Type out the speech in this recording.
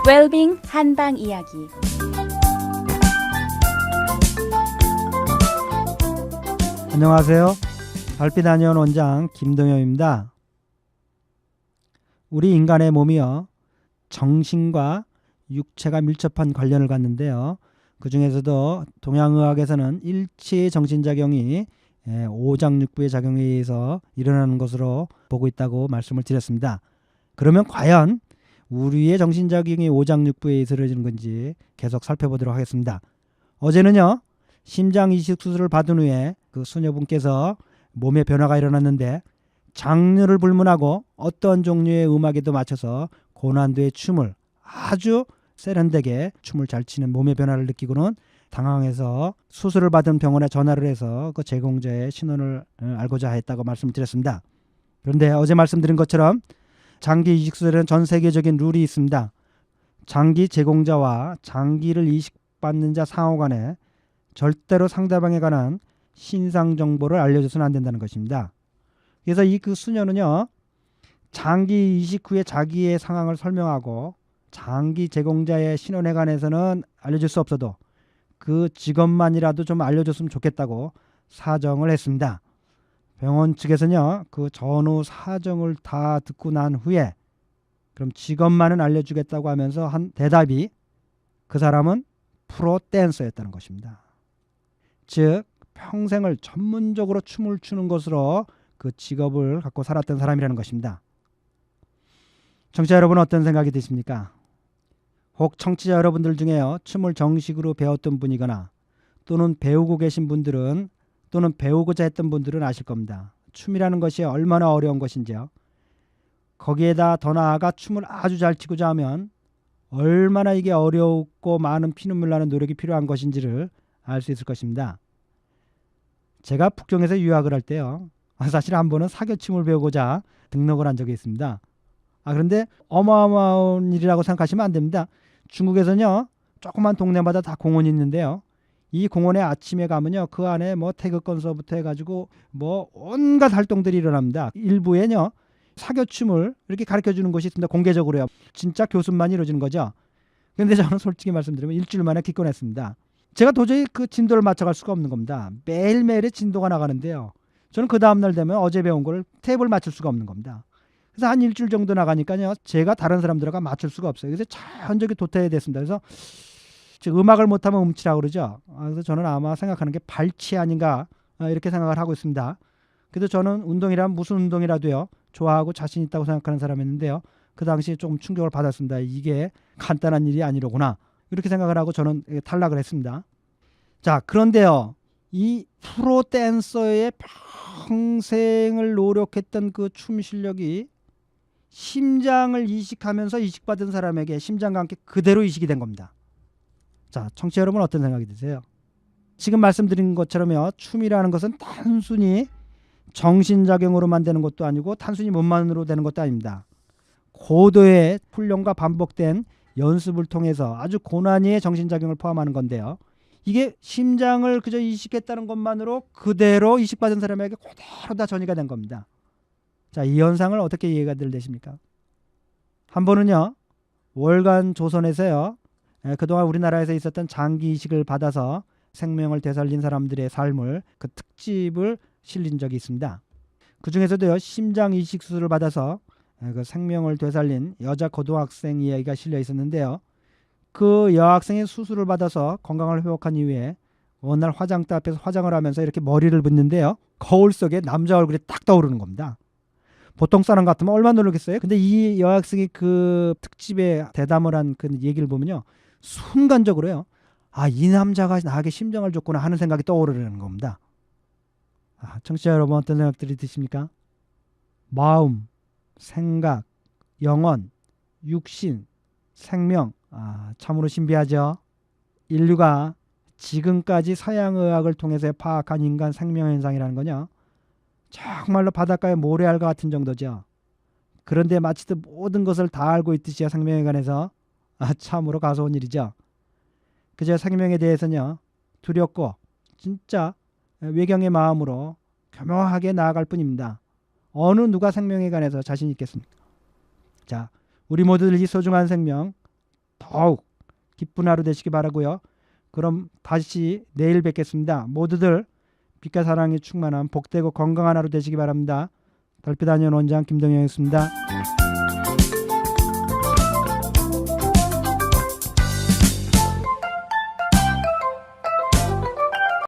웰빙 한방 이야기. 안녕하세요. 달빛아니온 원장 김동엽입니다. 우리 인간의 몸이요, 정신과 육체가 밀접한 관련을 갖는데요. 그 중에서도 동양의학에서는 일체의 정신작용이 오장육부의 작용에 의해서 일어나는 것으로 보고 있다고 말씀을 드렸습니다. 그러면 과연 우리의 정신작용이 오장육부에 의해서 이루어지는 건지 계속 살펴보도록 하겠습니다. 어제는요, 심장 이식 수술을 받은 후에 그 수녀분께서 몸에 변화가 일어났는데 장르를 불문하고 어떤 종류의 음악에도 맞춰서 고난도의 춤을 아주 세련되게 춤을 잘 추는 몸의 변화를 느끼고는 당황해서 수술을 받은 병원에 전화를 해서 그 제공자의 신원을 알고자 했다고 말씀드렸습니다. 그런데 어제 말씀드린 것처럼 장기 이식 수술은 전 세계적인 룰이 있습니다. 장기 제공자와 장기를 이식받는 자 상호 간에 절대로 상대방에 관한 신상 정보를 알려줘서는 안 된다는 것입니다. 그래서 그 수녀는요, 장기 이식 후에 자기의 상황을 설명하고 장기 제공자의 신원에 관해서는 알려줄 수 없어도 그 직업만이라도 좀 알려줬으면 좋겠다고 사정을 했습니다. 병원 측에서는요, 그 전후 사정을 다 듣고 난 후에 그럼 직업만은 알려주겠다고 하면서 한 대답이 그 사람은 프로 댄서였다는 것입니다. 즉 평생을 전문적으로 춤을 추는 것으로 그 직업을 갖고 살았던 사람이라는 것입니다. 청취자 여러분, 어떤 생각이 드십니까? 혹 청취자 여러분들 중에요, 춤을 정식으로 배웠던 분이거나 또는 배우고 계신 분들은 또는 배우고자 했던 분들은 아실 겁니다. 춤이라는 것이 얼마나 어려운 것인지요. 거기에다 더 나아가 춤을 아주 잘 추고자 하면 얼마나 이게 어렵고 많은 피눈물 나는 노력이 필요한 것인지를 알 수 있을 것입니다. 제가 북경에서 유학을 할 때요, 사실 한 번은 사교춤을 배우고자 등록을 한 적이 있습니다. 그런데 어마어마한 일이라고 생각하시면 안 됩니다. 중국에서는요, 조그만 동네마다 다 공원이 있는데요, 이 공원에 아침에 가면요, 그 안에 뭐 태극건서부터 해가지고 뭐 온갖 활동들이 일어납니다. 일부에는요, 사교춤을 이렇게 가르쳐 주는 곳이 있습니다. 공개적으로요. 진짜 교습만 이루어지는 거죠. 그런데 저는 솔직히 말씀드리면 일주일 만에 기권했습니다. 제가 도저히 그 진도를 맞춰갈 수가 없는 겁니다. 매일매일의 진도가 나가는데요, 저는 그 다음날 되면 어제 배운 걸 탭을 맞출 수가 없는 겁니다. 그래서 한 일주일 정도 나가니까요, 제가 다른 사람들과 맞출 수가 없어요. 그래서 자연적이 도태해야 됐습니다. 그래서 음악을 못하면 음치라고 그러죠. 그래서 저는 아마 생각하는 게 발치 아닌가, 이렇게 생각을 하고 있습니다. 그래서 저는 운동이라면 무슨 운동이라도요, 좋아하고 자신 있다고 생각하는 사람이었는데요, 그 당시에 조금 충격을 받았습니다. 이게 간단한 일이 아니로구나, 이렇게 생각을 하고 저는 탈락을 했습니다. 자, 그런데요, 이 프로 댄서의 평생을 노력했던 그 춤 실력이 심장을 이식하면서 이식받은 사람에게 심장과 함께 그대로 이식이 된 겁니다. 자, 청취자 여러분, 어떤 생각이 드세요? 지금 말씀드린 것처럼요, 춤이라는 것은 단순히 정신작용으로만 되는 것도 아니고 단순히 몸만으로 되는 것도 아닙니다. 고도의 훈련과 반복된 연습을 통해서 아주 고난이의 정신작용을 포함하는 건데요, 이게 심장을 그저 이식했다는 것만으로 그대로 이식받은 사람에게 그대로 다 전이가 된 겁니다. 자, 이 현상을 어떻게 이해가 되십니까? 한 번은요, 월간 조선에서요, 그동안 우리나라에서 있었던 장기 이식을 받아서 생명을 되살린 사람들의 삶을 그 특집을 실린 적이 있습니다. 그 중에서도요, 심장 이식 수술을 받아서 그 생명을 되살린 여자 고등학생 이야기가 실려 있었는데요, 그 여학생이 수술을 받아서 건강을 회복한 이후에 어느 날 화장대 앞에서 화장을 하면서 이렇게 머리를 붓는데요, 거울 속에 남자 얼굴이 딱 떠오르는 겁니다. 보통 사람 같으면 얼마나 놀라겠어요? 근데 이 여학생이 그 특집에 대담을 한 그 얘기를 보면요, 순간적으로요, 이 남자가 나에게 심정을 줬구나 하는 생각이 떠오르는 겁니다. 청취자 여러분, 어떤 생각들이 드십니까? 마음, 생각, 영혼, 육신, 생명, 참으로 신비하죠. 인류가 지금까지 서양의학을 통해서 파악한 인간 생명 현상이라는 거냐, 정말로 바닷가의 모래알과 같은 정도죠. 그런데 마치도 모든 것을 다 알고 있듯이 생명에 관해서 참으로 가소운 일이죠. 그저 생명에 대해서는요, 두렵고 진짜 외경의 마음으로 교묘하게 나아갈 뿐입니다. 어느 누가 생명에 관해서 자신 있겠습니까? 자, 우리 모두들 이 소중한 생명 더욱 기쁜 하루 되시기 바라고요. 그럼 다시 내일 뵙겠습니다. 모두들 빛과 사랑이 충만한 복되고 건강한 하루 되시기 바랍니다. 달빛 안녕 원장 김동영이었습니다.